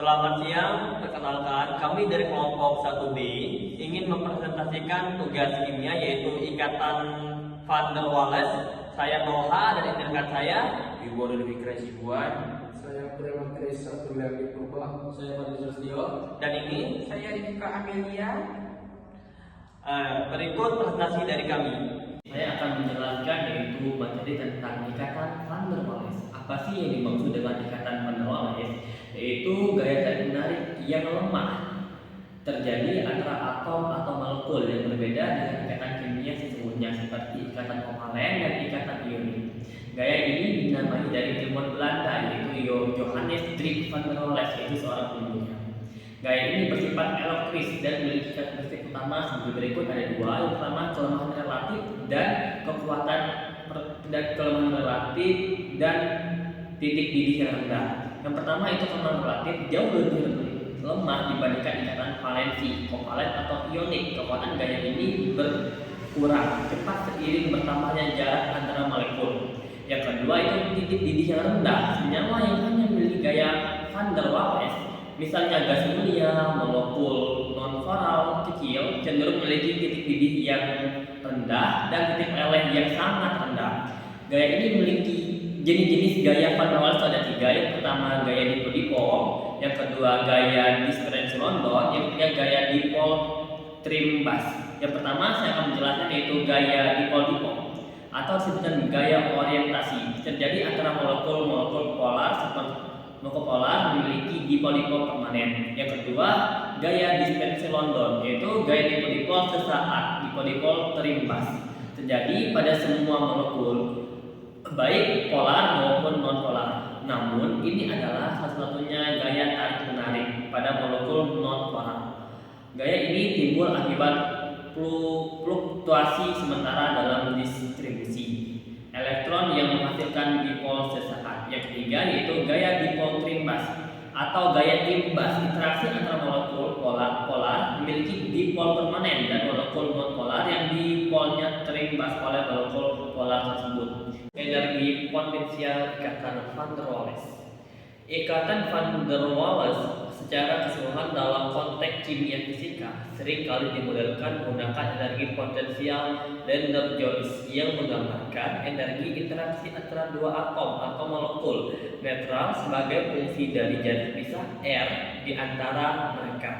Selamat siang, perkenalkan kami dari kelompok 1B ingin mempresentasikan tugas kimia yaitu ikatan van der Waals. Saya Doha dan rekan saya Ibu dari Fikri Sibuan. Saya Prima Kris Abdullah Purba. Saya Fadil Sastio. dan ini Saya Rika Amelia. berikut presentasi dari kami. Saya akan menjelaskan yaitu materi tentang ikatan van der Waals. Apa sih yang dimaksud dengan ikatan van der Waals? Yaitu gaya tarik menarik yang lemah terjadi antara atom atau molekul yang berbeda dengan ikatan kimia sesungguhnya seperti ikatan kovalen dan ikatan ionik. Gaya ini dinamai dari ilmuwan Belanda yaitu Johannes Dirk van der Waals, yaitu seorang ilmuwan. Gaya ini bersifat elektris dan memiliki karakteristik utama sebagai berikut ada dua. Yang pertama kelemahan relatif dan kekuatan kelemahan relatif dan titik didih yang rendah. Yang pertama itu kelemahan relatif jauh lebih lemah dibandingkan ikatan valensi, kovalen atau ionik. Kekuatan gaya ini berkurang cepat seiring bertambahnya jarak antara molekul. Yang kedua itu titik didih yang rendah. Senyawa yang hanya memiliki gaya van der Waals, misalnya gas mulia, molekul non-polar kecil, cenderung memiliki titik didih yang rendah dan titik meleleh yang sangat rendah. Gaya ini memiliki jenis-jenis gaya van der Waals ada tiga. Yang pertama gaya dipol-dipol, yang kedua gaya dispersi London, yang ketiga gaya dipol trimbas. Yang pertama saya akan menjelaskan yaitu gaya dipol-dipol atau disebutkan gaya orientasi. Terjadi antara molekul-molekul polar seperti molekul polar memiliki dipol-dipol permanen. Yang kedua gaya dispersi London, yaitu gaya dipol-dipol sesaat, dipol-dipol terimbas. Terjadi pada semua molekul baik polar maupun non-polar. Namun ini adalah satu-satunya gaya tarik menarik pada molekul non-polar. Gaya ini timbul akibat fluktuasi sementara dalam distribusi elektron yang menghasilkan dipol sesaat. Yang ketiga yaitu gaya dipol trimbas atau gaya imbas. Interaksi antara molekul polar memiliki dipol permanen dan molekul non-polar yang dipolnya terimbas oleh molekul polar tersebut. Energi potensial ikatan van der Waals. Ikatan van der Waals secara keseluruhan dalam konteks kimia fisika seringkali dimodelkan menggunakan energi potensial Lennard-Jones yang menggambarkan energi interaksi antara dua atom atau molekul netral sebagai fungsi dari jarak pisah R di antara mereka.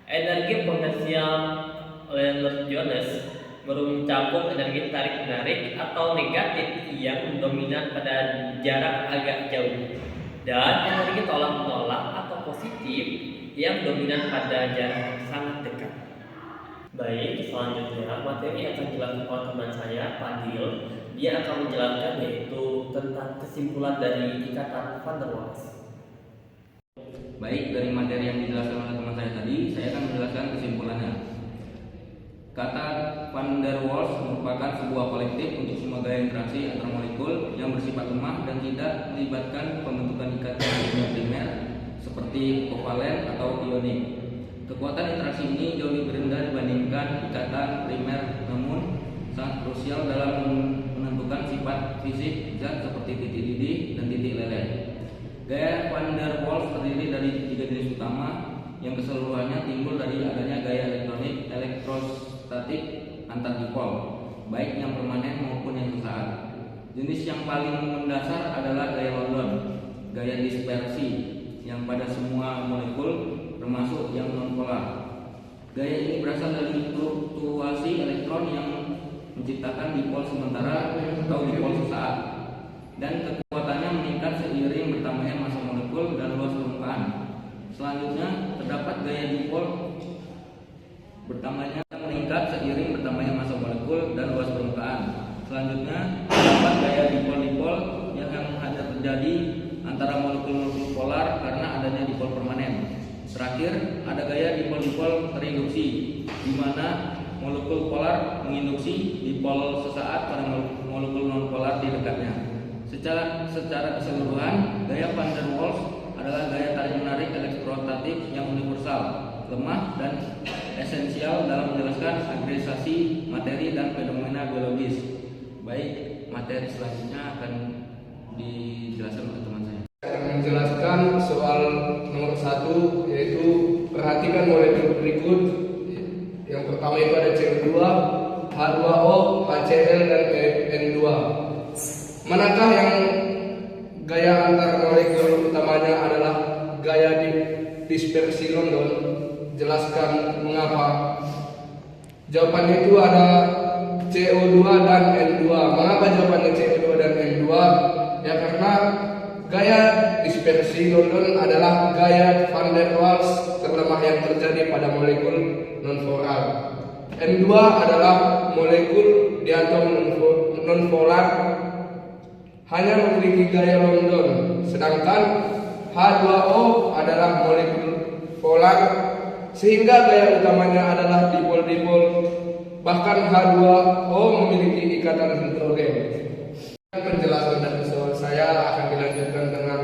Energi potensial Lennard-Jones mencakup energi tarik-menarik atau negatif yang dominan pada jarak agak jauh dan energi tolak-menolak atau positif yang dominan pada jarak sangat dekat. Baik, selanjutnya materi akan dijelaskan oleh teman saya Fadil. Dia akan menjelaskan yaitu tentang kesimpulan dari ikatan van der Waals. Baik, dari materi yang dijelaskan oleh teman saya tadi, saya akan menjelaskan kesimpulannya. Kata van der Waals merupakan sebuah kolektif untuk semua gaya interaksi antar molekul yang bersifat lemah dan tidak melibatkan pembentukan ikatan kimia primer seperti kovalen atau ionik. Kekuatan interaksi ini jauh lebih rendah dibandingkan ikatan primer, namun sangat krusial dalam menentukan sifat fisik zat seperti titik didih dan titik leleh. Gaya van der Waals terdiri dari tiga jenis utama yang keseluruhannya timbul dari adanya gaya elektronik elektrostatik antar dipol, baik yang permanen maupun yang sesaat. Jenis yang paling mendasar adalah gaya London, gaya dispersi yang pada semua molekul termasuk yang non-polar. Gaya ini berasal dari fluktuasi elektron yang menciptakan dipol sementara atau dipol sesaat, dan kekuatannya meningkat seiring bertambahnya massa molekul dan luas permukaan. Selanjutnya terdapat gaya dipol bertambahnya meningkat seiring bertambahnya massa molekul dan luas permukaan. Selanjutnya terdapat gaya dipol-dipol yang hanya terjadi antara molekul-molekul polar karena adanya dipol permanen. Terakhir ada gaya dipol-dipol terinduksi, di mana molekul polar menginduksi dipol sesaat pada molekul non-polar di dekatnya. Secara keseluruhan, gaya van der Waals adalah gaya tarik menarik elektrostatik yang universal, lemah dan esensial dalam menjelaskan agregasi materi dan fenomena biologis. Baik, materi selanjutnya akan dijelaskan oleh teman saya. Saya akan menjelaskan soal nomor 1, yaitu perhatikan molekul berikut. Yang pertama itu ada CO2, H2O, HCl, dan N2. Manakah yang gaya antar molekul utamanya adalah gaya dispersi London? Jelaskan mengapa. Jawabannya itu ada CO2 dan N2. Mengapa jawabannya CO2 dan N2? Ya karena gaya dispersi London adalah gaya van der Waals terlemah yang terjadi pada molekul nonpolar. N2 adalah molekul di atom nonpolar hanya memiliki gaya London, sedangkan H2O adalah molekul polar sehingga gaya utamanya adalah dipol-dipol. Bahkan H2O memiliki ikatan hidrogen. Penjelasan dari soal saya akan dilanjutkan dengan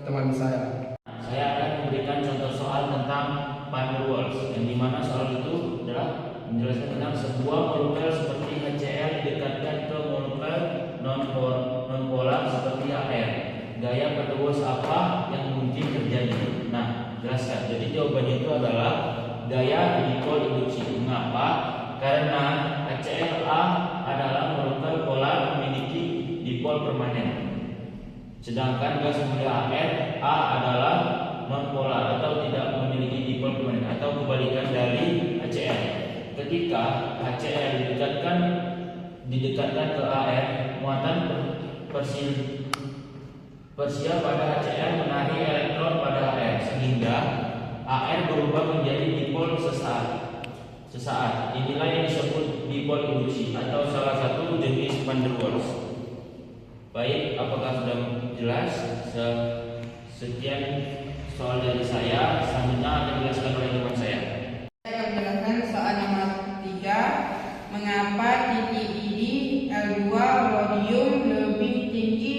teman saya. Saya akan memberikan contoh soal tentang van der Waals, yang dimana soal itu adalah menjelaskan tentang sebuah molekul seperti HCl didekatkan ke molekul nonpolar seperti Ar. Gaya van der Waals apa yang mungkin terjadi? Nah, jelaskan. Jadi jawabannya itu adalah gaya dipol induksi. Mengapa? Karena HCl(A) adalah molekul polar memiliki dipol permanen. Sedangkan gas mulia Ar, A adalah nonpolar atau tidak memiliki dipol permanen, atau kebalikan dari HCl. Ketika HCl didekatkan ke Ar, muatan Persia pada HCl menarik elektron pada Ar, sehingga Ar berubah menjadi dipol sesaat. Inilah yang disebut dipol induksi atau salah satu jenis van der Waals. Baik, apakah sudah jelas? Sekian soal dari saya. Selanjutnya akan dijelaskan oleh teman saya. Saya akan menjelaskan soal nomor 3. Mengapa titik ID L2 rhodium lebih tinggi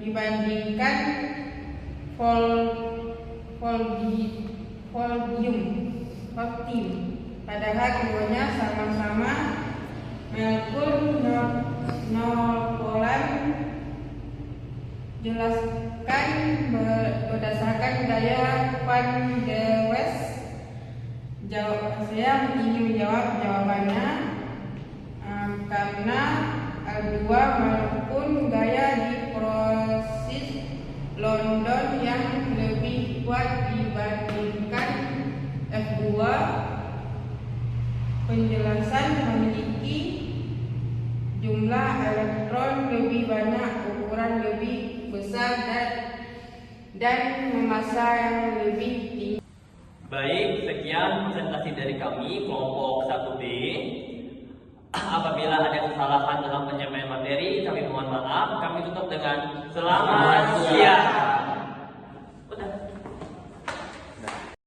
dibandingkan voltium, padahal keduanya sama-sama molekul nonpolar? Jelaskan berdasarkan gaya van der Waals. Saya ingin menjawab jawabannya karena L2 maupun gaya di proses London yang lebih kuat dibandingkan F2. Penjelasan memiliki jumlah elektron lebih banyak, ukuran lebih besar, dan massa yang lebih tinggi. Baik, sekian presentasi dari kami kelompok 1B. Apabila ada kesalahan dalam penyampaian materi, kami mohon maaf. Kami tutup dengan selamat